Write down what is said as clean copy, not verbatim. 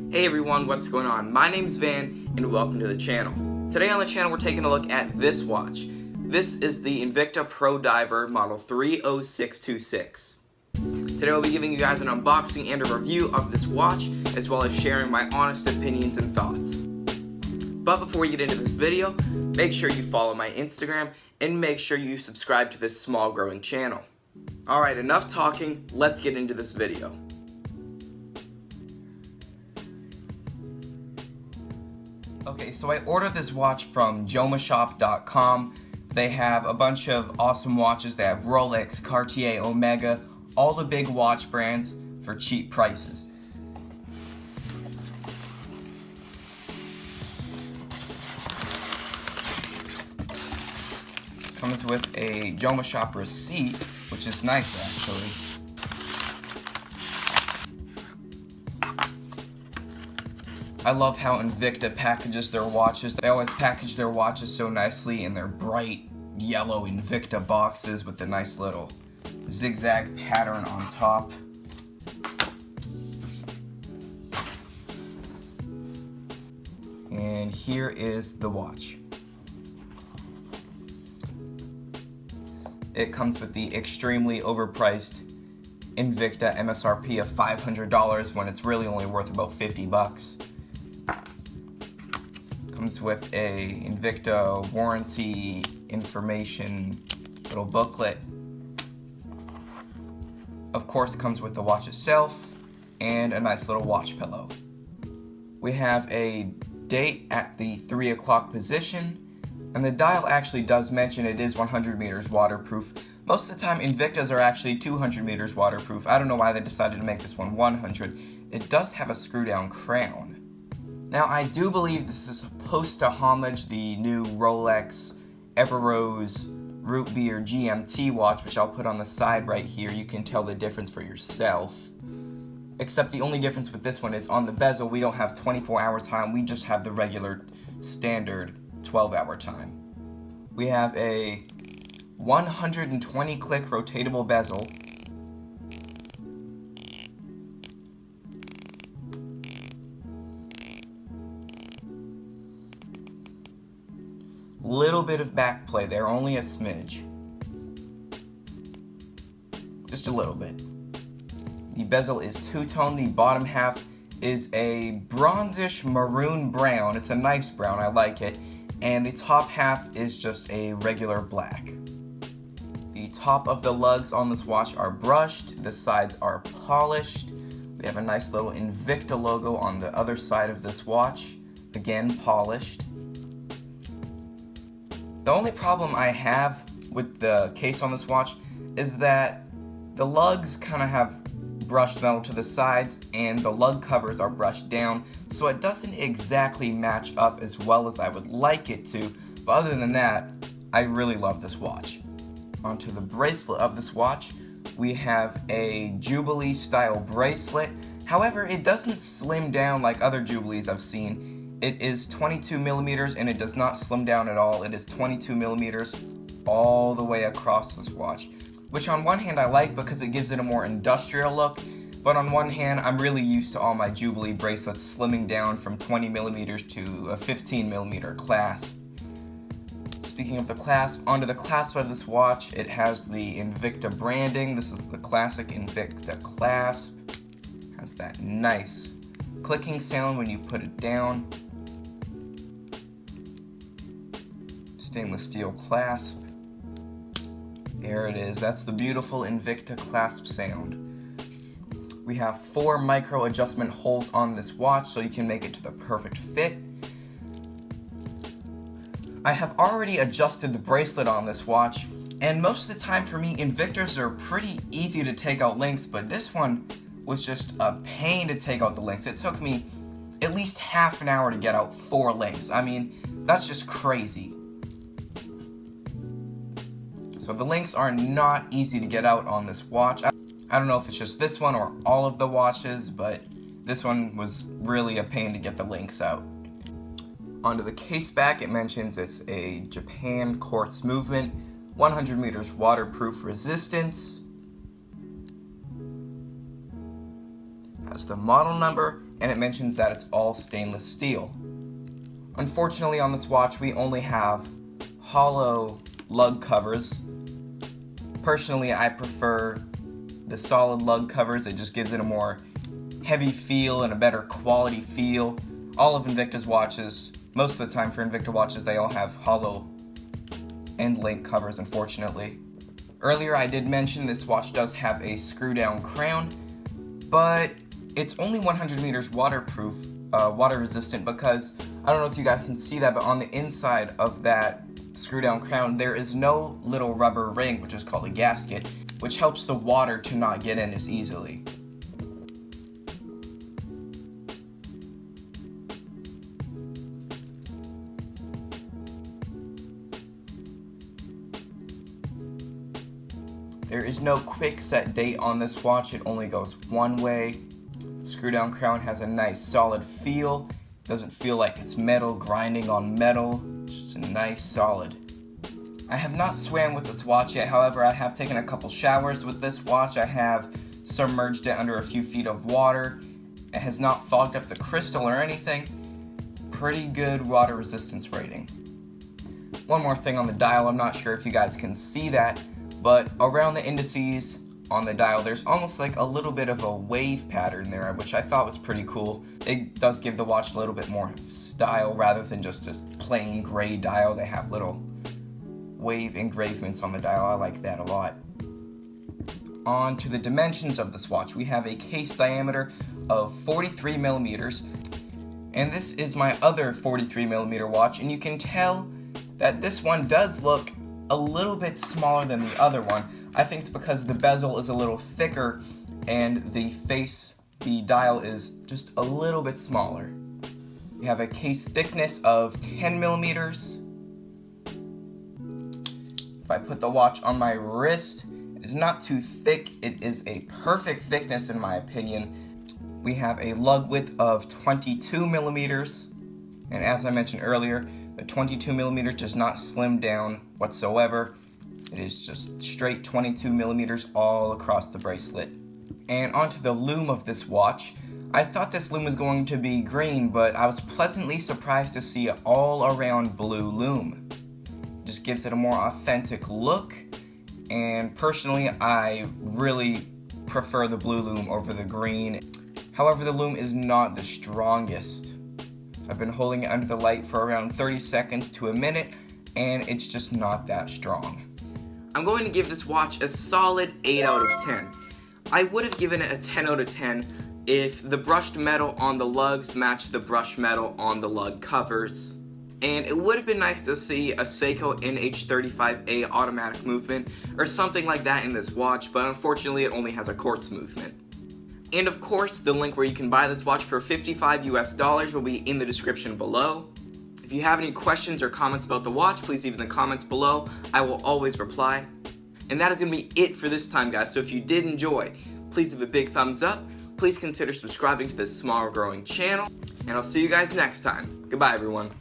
Hey everyone, what's going on? My name's Van and welcome to the channel. Today on the channel we're taking a look at this watch. This is the Invicta Pro Diver Model 30626. Today I'll be giving you guys an unboxing and a review of this watch, as well as sharing my honest opinions and thoughts. But before we get into this video, make sure you follow my Instagram and make sure you subscribe to this small growing channel. Alright, enough talking, let's get into this video. Okay, so I ordered this watch from jomashop.com. They have a bunch of awesome watches. They have Rolex, Cartier, Omega, all the big watch brands for cheap prices. Comes with a Jomashop receipt, which is nice actually. I love how Invicta packages their watches. They always package their watches so nicely in their bright yellow Invicta boxes with the nice little zigzag pattern on top. And here is the watch. It comes with the extremely overpriced Invicta MSRP of $500 when it's really only worth about 50 bucks. Comes with a Invicta warranty information little booklet. Of course, comes with the watch itself and a nice little watch pillow. We have a date at the 3 o'clock position, and the dial actually does mention it is 100 meters waterproof. Most of the time Invictas are actually 200 meters waterproof. I don't know why they decided to make this one 100. It does have a screw down crown. Now, I do believe this is supposed to homage the new Rolex Rootbeer GMT watch, which I'll put on the side right here. You can tell the difference for yourself. Except the only difference with this one is on the bezel, we don't have 24-hour time, we just have the regular standard 12-hour time. We have a 120-click rotatable bezel. Little bit of back play there, only a smidge. Just a little bit. The bezel is two-tone. The bottom half is a bronzish maroon brown. It's a nice brown, I like it. And the top half is just a regular black. The top of the lugs on this watch are brushed. The sides are polished. We have a nice little Invicta logo on the other side of this watch. Again, polished. The only problem I have with the case on this watch is that the lugs kind of have brushed metal to the sides and the lug covers are brushed down, so it doesn't exactly match up as well as I would like it to, but other than that, I really love this watch. Onto the bracelet of this watch, we have a Jubilee style bracelet. However, it doesn't slim down like other Jubilees I've seen. It is 22 millimeters and it does not slim down at all. It is 22 millimeters all the way across this watch, which on one hand I like because it gives it a more industrial look, but on one hand I'm really used to all my Jubilee bracelets slimming down from 20 millimeters to a 15 millimeter clasp. Speaking of the clasp, onto the clasp of this watch, it has the Invicta branding. This is the classic Invicta clasp. Has that nice clicking sound when you put it down. Stainless steel clasp. There it is. That's the beautiful Invicta clasp sound. We have 4 micro adjustment holes on this watch so you can make it to the perfect fit. I have already adjusted the bracelet on this watch, and most of the time for me Invictas are pretty easy to take out links, but this one was just a pain to take out the links. It took me at least half an hour to get out 4 links. I mean, that's just crazy. So the links are not easy to get out on this watch. I don't know if it's just this one or all of the watches, but this one was really a pain to get the links out. Onto the case back, it mentions it's a Japan quartz movement, 100 meters waterproof resistance. Has the model number and it mentions that it's all stainless steel. Unfortunately, on this watch we only have hollow lug covers. Personally, I prefer the solid lug covers. It just gives it a more heavy feel and a better quality feel. All of Invicta's watches, most of the time for Invicta watches, they all have hollow end link covers, unfortunately. Earlier I did mention this watch does have a screw down crown, but it's only 100 meters waterproof, water resistant, because I don't know if you guys can see that, but on the inside of that screw down crown there is no little rubber ring, which is called a gasket, which helps the water to not get in as easily. There is no quick set date on this watch, it only goes one way. The screw down crown has a nice solid feel. Doesn't feel like it's metal grinding on metal. It's just a nice solid. I have not swam with this watch yet, however I have taken a couple showers with this watch. I have submerged it under a few feet of water. It has not fogged up the crystal or anything. Pretty good water resistance rating. One more thing on the dial, I'm not sure if you guys can see that, but around the indices on the dial there's almost like a little bit of a wave pattern there, which I thought was pretty cool. It does give the watch a little bit more style rather than just a plain gray dial. They have little wave engravements on the dial. I like that a lot. On to the dimensions of this watch. We have a case diameter of 43 millimeters, and this is my other 43 millimeter watch, and you can tell that this one does look a little bit smaller than the other one. I think it's because the bezel is a little thicker and the dial is just a little bit smaller. We have a case thickness of 10 millimeters. If I put the watch on my wrist, it is not too thick. It is a perfect thickness in my opinion. We have a lug width of 22 millimeters, and as I mentioned earlier, the 22 millimeters does not slim down whatsoever. It is just straight 22 millimeters all across the bracelet. And onto the lume of this watch. I thought this lume was going to be green, but I was pleasantly surprised to see an all-around blue lume. It just gives it a more authentic look, and personally I really prefer the blue lume over the green. However, the lume is not the strongest. I've been holding it under the light for around 30 seconds to a minute, and it's just not that strong. I'm going to give this watch a solid 8 out of 10. I would have given it a 10 out of 10 if the brushed metal on the lugs matched the brushed metal on the lug covers. And it would have been nice to see a Seiko NH35A automatic movement or something like that in this watch, but unfortunately it only has a quartz movement. And of course, the link where you can buy this watch for $55 US will be in the description below. If you have any questions or comments about the watch, please leave in the comments below. I will always reply. And that is going to be it for this time, guys. So if you did enjoy, please leave a big thumbs up. Please consider subscribing to this small growing channel. And I'll see you guys next time. Goodbye, everyone.